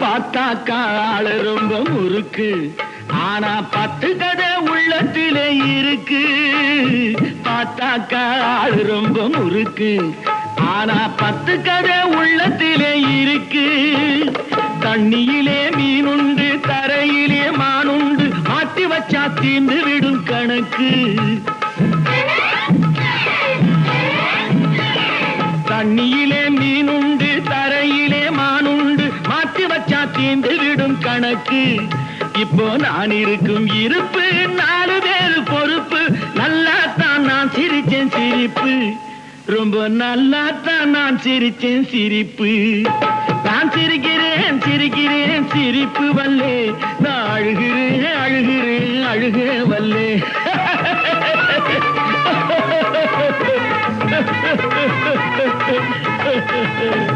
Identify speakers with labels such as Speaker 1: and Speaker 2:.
Speaker 1: பார்த்தாக்கா ஆளு ரொம்ப முறுக்கு, ஆனா 10 கதை உள்ளத்திலே இருக்கு. பார்த்தாக்கா ஆளு ரொம்ப முறுக்கு, ஆனா 10 கதை உள்ளத்திலே இருக்கு. தண்ணியிலே மீனுண்டு, தரையிலே மானுண்டு, மாட்டி வச்சா தீர்ந்து விடும் கணக்கு. தண்ணியிலே மீனுண்டு, தரையிலே மானுண்டு, மாட்டி வச்சா தீர்ந்து விடும் கணக்கு. இப்போ நான் இருக்கும் இருப்பு 4 பேரு பொறுப்பு. நல்லாத்தான் நான் சிரிச்சேன் சிரிப்பு, ரொம்ப நல்லாத்தான் நான் சிரிச்சேன் சிரிப்பு. நான் சிரிக்கிறேன் சிரிக்கிறேன் சிரிப்பு வல்லே, நான் அழுகிறேன் அழுகிறேன் அழுகிறேன் வல்லே. Ha ha ha ha ha ha.